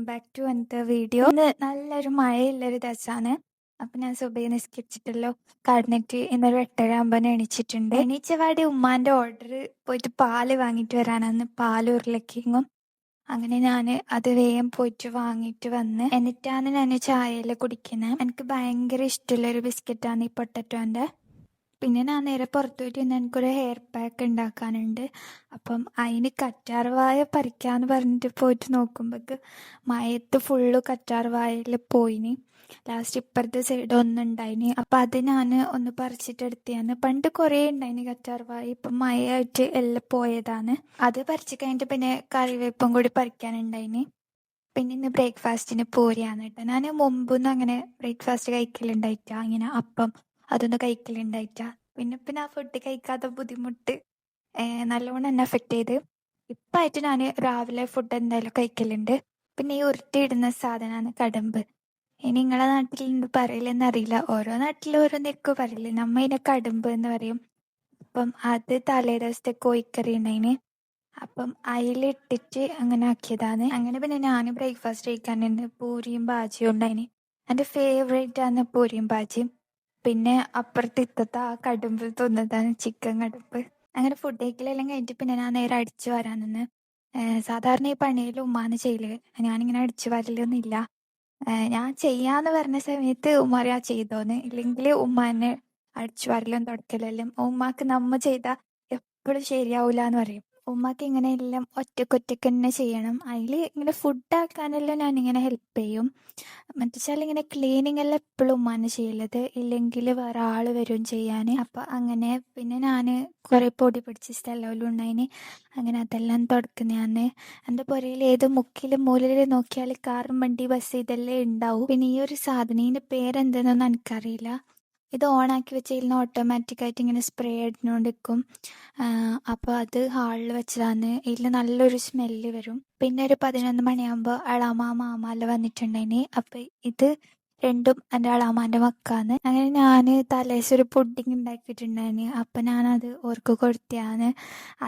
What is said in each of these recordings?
Back to another video. ഇന്ന് നല്ലൊരു മഴയുള്ളൊരു ദിവസമാണ്. അപ്പം ഞാൻ സുബഹി നിസ്കരിച്ചിട്ടല്ലോ കടന്നിട്ട് ഇന്നൊരു 8:30 എണീച്ചിട്ടുണ്ട്. എണീച്ചപാടെ ഉമ്മാൻ്റെ ഓർഡർ പോയിട്ട് പാല് വാങ്ങിയിട്ട് വരാനാണ്, പാല് ഉരുളക്കിങ്ങും. അങ്ങനെ ഞാൻ അത് വേഗം പോയിട്ട് വാങ്ങിയിട്ട് വന്ന് എന്നിട്ടാണ് ഞാൻ ചായയിൽ കുടിക്കുന്നത്. എനിക്ക് ഭയങ്കര ഇഷ്ടമുള്ളൊരു ബിസ്ക്കറ്റാണ് ഈ പൊട്ടറ്റോൻ്റെ. പിന്നെ ഞാൻ നേരെ പുറത്ത് പോയിട്ട് ഇന്ന് എനിക്കൊരു ഹെയർ പാക്ക് ഉണ്ടാക്കാനുണ്ട്. അപ്പം അതിന് കറ്റാർവാഴ പറിക്കാന്ന് പറഞ്ഞിട്ട് പോയിട്ട് നോക്കുമ്പോഴേക്ക് മഴയത്ത് ഫുള്ള് കറ്റാർവാഴയിൽ പോയിന്. ലാസ്റ്റ് ഇപ്പുറത്തെ സൈഡ് ഒന്നുണ്ടായിന്. അപ്പം അത് ഞാൻ ഒന്ന് പറിച്ചിട്ടെടുത്തിയാണ്. പണ്ട് കുറേ ഉണ്ടായിന് കറ്റാർവാഴ, ഇപ്പം മഴയായിട്ട് എല്ലാം പോയതാണ്. അത് പറിച്ച് കഴിഞ്ഞിട്ട് പിന്നെ കറിവേപ്പും കൂടി പറിക്കാനുണ്ടായിന്. പിന്നെ ഇന്ന് ബ്രേക്ക്ഫാസ്റ്റിന് പൂരിയാണ് കേട്ടോ. ഞാൻ മുമ്പൊന്നും അങ്ങനെ ബ്രേക്ക്ഫാസ്റ്റ് കഴിക്കലുണ്ടായിട്ടാ, ഇങ്ങനെ അപ്പം അതൊന്നും കഴിക്കലുണ്ടായിട്ടാ. പിന്നെ ആ ഫുഡ് കഴിക്കാത്ത ബുദ്ധിമുട്ട് നല്ലോണം എന്നെ അഫക്റ്റ് ചെയ്ത്. ഇപ്പായിട്ട് ഞാൻ രാവിലെ ഫുഡ് എന്തായാലും കഴിക്കലുണ്ട്. പിന്നെ ഈ ഉരുട്ടിയിടുന്ന സാധനമാണ് കടമ്പ്. ഇനി നിങ്ങളെ നാട്ടിൽ എന്ത് പറയില്ലെന്ന് അറിയില്ല, ഓരോ നാട്ടിലും ഓരോന്നൊക്കെ പറയില്ലേ. നമ്മ ഇതിനെ കടമ്പ് എന്ന് പറയും. അപ്പം അത് തലേ ദിവസത്തെ കോഴിക്കറി ഉണ്ടായിന്. അപ്പം അതിലിട്ടിട്ട് അങ്ങനെ ആക്കിയതാണ്. അങ്ങനെ പിന്നെ ഞാൻ ബ്രേക്ക്ഫാസ്റ്റ് കഴിക്കാനുണ്ട്. പൂരിയും ബാജിയും ഉണ്ടായിന്. എൻ്റെ ഫേവറേറ്റ് ആണ് പൂരിയും ബാജിയും. പിന്നെ അപ്പുറത്ത് ഇത്തത്തെ ആ കടുമ്പിൽ തിന്നതാണ് ചിക്കൻ കടുമ്പ്. അങ്ങനെ ഫുഡ് കഴിക്കലെല്ലാം കഴിഞ്ഞിട്ട് പിന്നെ ഞാൻ നേരെ അടിച്ചു വരാൻ നിന്ന്. സാധാരണ ഈ പണിയിൽ ഉമ്മാന്ന് ചെയ്യല്, ഞാനിങ്ങനെ അടിച്ചു വരലൊന്നുമില്ല. ഞാൻ ചെയ്യാന്ന് പറഞ്ഞ സമയത്ത് ഉമ്മ അറിയാ ചെയ്തോന്ന്, ഇല്ലെങ്കിൽ ഉമ്മ എന്നെ അടിച്ചു വരലും തുടക്കലെല്ലാം. ഉമ്മാക്ക് നമ്മ ചെയ്താൽ എപ്പോഴും ശരിയാവൂല എന്ന് പറയും. ഉമ്മാക്ക് ഇങ്ങനെ എല്ലാം ഒറ്റക്കൊറ്റക്ക് തന്നെ ചെയ്യണം. അതിൽ ഇങ്ങനെ ഫുഡ് ആക്കാനെല്ലാം ഞാനിങ്ങനെ ഹെൽപ്പ് ചെയ്യും. മറ്റേച്ചാൽ ഇങ്ങനെ ക്ലീനിങ് എല്ലാം എപ്പോഴും ഉമ്മാനെ ചെയ്യലത്, ഇല്ലെങ്കിൽ വേറെ ആൾ വരും ചെയ്യാൻ. അപ്പം അങ്ങനെ പിന്നെ ഞാൻ കുറേ പൊടി പിടിച്ച സ്ഥലമെല്ലാം ഉണ്ടായിന്. അങ്ങനെ അതെല്ലാം തുടക്കുന്നതാണ്. എൻ്റെ പുരയിൽ ഏത് മുക്കിലും മൂലയിൽ നോക്കിയാൽ കാറും വണ്ടി ബസ് ഇതെല്ലാം ഉണ്ടാവും. പിന്നെ ഈ ഒരു സാധനം ഇതിൻ്റെ പേരെന്തെന്നൊന്നും എനിക്കറിയില്ല. ഇത് ഓണാക്കി വെച്ചതിൽ ഓട്ടോമാറ്റിക്കായിട്ട് ഇങ്ങനെ സ്പ്രേ അടിച്ചുകൊണ്ടിരിക്കും. അപ്പോൾ അത് ഹാളിൽ വെച്ചതാണ്. ഇതിൽ നല്ലൊരു സ്മെല്ല് വരും. പിന്നെ ഒരു 11 മണിയാകുമ്പോൾ അളാമ മാമല്ല വന്നിട്ടുണ്ടായിന്. അപ്പം ഇത് രണ്ടും എൻ്റെ അളാമാൻ്റെ മക്കാണ്. അങ്ങനെ ഞാൻ തലേദിവസം ഒരു പുഡിങ് ഉണ്ടാക്കിയിട്ടുണ്ടായിന്. അപ്പം ഞാനത് ഓർക്ക് കൊടുത്തതാണ്.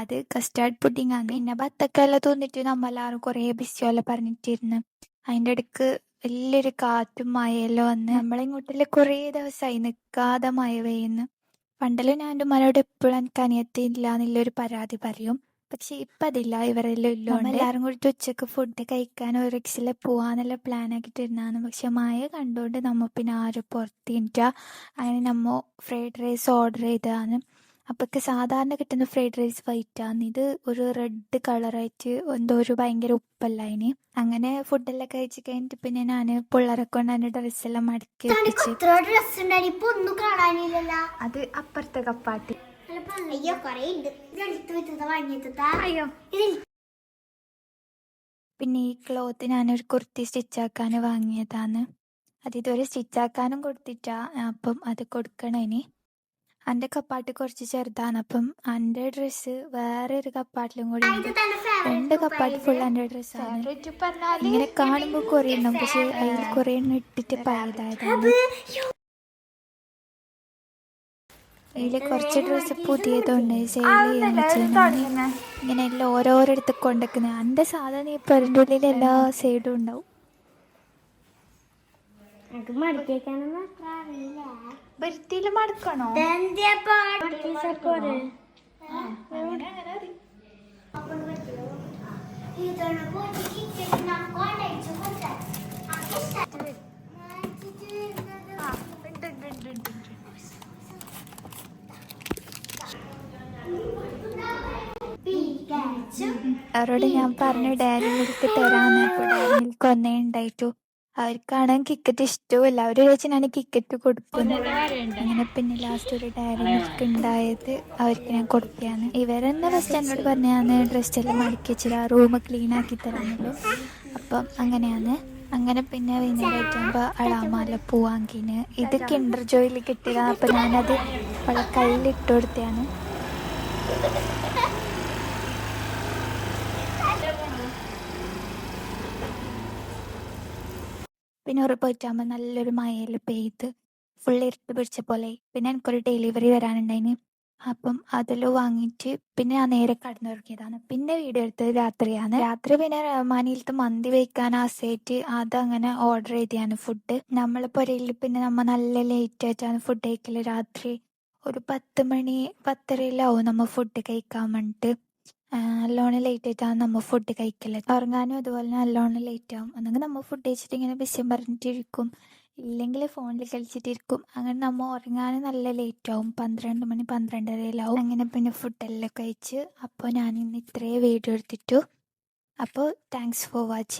അത് കസ്റ്റാർഡ് പുഡിങ് ആണ്. പിന്നെ ബത്തക്കെല്ലാം തോന്നിട്ട് നമ്മളെല്ലാവരും കുറേ ബിസിയോലെ പറഞ്ഞിട്ടിരുന്നു. അതിൻ്റെ ഇടയ്ക്ക് വലിയൊരു കാറ്റും മഴയെല്ലാം വന്ന് നമ്മളിങ്ങോട്ടിൽ കുറേ ദിവസമായി നിൽക്കാതെ മഴ പെയ്യുന്നു. പണ്ടെല്ലാം ഞാൻ എൻ്റെ ഉമ്മാനോട് എപ്പോഴും എനിക്ക് അനിയത്തിയില്ല എന്നുള്ളൊരു പരാതി പറയും. പക്ഷെ ഇപ്പം അതില്ല, ഇവരെല്ലാം ഇല്ലോണ്ട് എല്ലാവരും കൂടി ഉച്ചക്ക് ഫുഡ് കഴിക്കാൻ ഒരു റിക്സിൽ പോവാന്നുള്ള പ്ലാൻ ആക്കിയിട്ടിരുന്നതാണ്. പക്ഷെ മഴ കണ്ടുകൊണ്ട് നമ്മൾ പിന്നെ ആരും പുറത്തില്ല. അങ്ങനെ നമ്മൾ ഫ്രൈഡ് റൈസ് ഓർഡർ ചെയ്തതാണ്. അപ്പൊക്ക് സാധാരണ കിട്ടുന്ന ഫ്രൈഡ് റൈസ് വൈറ്റാണ്, ഇത് ഒരു റെഡ് കളറായിട്ട് എന്തോ ഒരു ഭയങ്കര ഉപ്പല്ല അതിന്. അങ്ങനെ ഫുഡെല്ലാം കഴിച്ച് കഴിഞ്ഞിട്ട് പിന്നെ ഞാൻ പിള്ളേരെ കൊണ്ട് എൻ്റെ ഡ്രസ്സെല്ലാം മടക്കി വെപ്പിച്ച്. അത് അപ്പുറത്തെ കപ്പാട്ടി. അയ്യോ, പിന്നെ ഈ ക്ലോത്ത് ഞാനൊരു കുർത്തി സ്റ്റിച്ചാക്കാൻ വാങ്ങിയതാണ്. അത് ഇതുവരെ സ്റ്റിച്ചാക്കാനും കൊടുത്തിട്ടാ. അപ്പം അത് കൊടുക്കണം ഇനി. എൻ്റെ കപ്പാട്ട് കുറച്ച് ചെറുതാണ്. അപ്പം എൻ്റെ ഡ്രസ്സ് വേറെ ഒരു കപ്പാട്ടിലും കൂടി ഉണ്ട്. 2 കപ്പാട്ട് ഫുൾ എൻ്റെ ഡ്രസ്സാണ്. ഇങ്ങനെ കാണുമ്പോൾ കുറേ ഉണ്ടാവും, പക്ഷെ അതിൽ കുറേ എണ്ണം ഇട്ടിട്ട് പഴയതായതാണ്. അതിൽ കുറച്ച് ഡ്രസ്സ് പുതിയതുണ്ട്, സെയിൽ ചെയ്യാൻ വെച്ചാൽ ഇങ്ങനെ എല്ലാം ഓരോരിടത്ത് കൊണ്ടുവെക്കുന്നത്. എൻ്റെ സാധനം ഈ പെരൻ്റെ ഉള്ളിൽ എല്ലാ സൈഡും ഉണ്ടാവും. വൃത്തിയിൽ മടക്കണോ? അവരോട് ഞാൻ പറഞ്ഞു ഡയറി മിൽക്ക് തരാമെന്ന്. അപ്പോൾ ഡയറി മിൽക്ക് ഒന്നേ ഉണ്ടായിട്ടു. അവർക്കാണെങ്കിൽ കിക്കറ്റ് ഇഷ്ടവുമില്ല. അവർ ചോദിച്ചു ഞാൻ കിക്കറ്റ് കൊടുക്കുന്നു. അങ്ങനെ പിന്നെ ലാസ്റ്റ് ഒരു ഡയറി മിൽക്ക് ഉണ്ടായത് അവർക്ക് ഞാൻ കൊടുക്കുകയാണ്. ഇവരെന്നെ ഫസ്റ്റ് എന്നോട് പറഞ്ഞാണ് ഡ്രസ്സെല്ലാം മടക്കി വെച്ചിട്ട് ആ റൂം ക്ലീൻ ആക്കി തരാമല്ലോ. അപ്പം അങ്ങനെയാണ്. അങ്ങനെ പിന്നെ വൈകുന്നേരമായിട്ടാകുമ്പോൾ അളാമാല പൂവാങ്കിന് ഇത് കിൻഡർ ജോയിൽ കിട്ടിയതാണ്. അപ്പം ഞാനത് അവളെ കയ്യിലിട്ട് കൊടുത്തതാണ്. പിന്നെ ഉറപ്പായിട്ടാകുമ്പോൾ നല്ലൊരു മഴയിൽ പെയ്ത് ഫുൾ ഇരുട്ട് പിടിച്ച പോലെ. പിന്നെ എനിക്കൊരു ഡെലിവറി വരാനുണ്ടായിന്. അപ്പം അതിൽ വാങ്ങിയിട്ട് പിന്നെ ഞാൻ നേരെ കടന്നുറങ്ങിയതാണ്. പിന്നെ വീഡിയോ എടുത്തത് രാത്രിയാണ്. രാത്രി പിന്നെ റഹ്മാനിലത്തെ മന്തി വെക്കാൻ ആസേറ്റ് അതങ്ങനെ ഓർഡർ ചെയ്തതാണ് ഫുഡ്. നമ്മളെ പുരയിൽ പിന്നെ നമ്മ നല്ല ലേറ്റ് ആയിട്ടാണ് ഫുഡ് കഴിക്കല്. രാത്രി ഒരു 10 മണി 10:30 നമ്മ ഫുഡ് കഴിക്കാൻ വേണ്ടിയിട്ട്. നല്ലോണം ലേറ്റ് ആയിട്ടാണ് നമ്മൾ ഫുഡ് കഴിക്കല്. ഉറങ്ങാനും അതുപോലെ നല്ലോണം ലേറ്റ് ആവും. ഒന്നെങ്കിൽ നമ്മൾ ഫുഡ് കഴിച്ചിട്ട് ഇങ്ങനെ വിഷയം പറഞ്ഞിട്ടിരിക്കും, ഇല്ലെങ്കിൽ ഫോണിൽ കളിച്ചിട്ടിരിക്കും. അങ്ങനെ നമ്മൾ ഉറങ്ങാനും നല്ല ലേറ്റ് ആവും. 12 മണി 12:30 അങ്ങനെ പിന്നെ ഫുഡെല്ലാം കഴിച്ച്. അപ്പോൾ ഞാൻ ഇന്ന് ഇത്രയേ വീഡിയോ എടുത്തിട്ടു. അപ്പോൾ താങ്ക്സ് ഫോർ വാച്ചിങ്.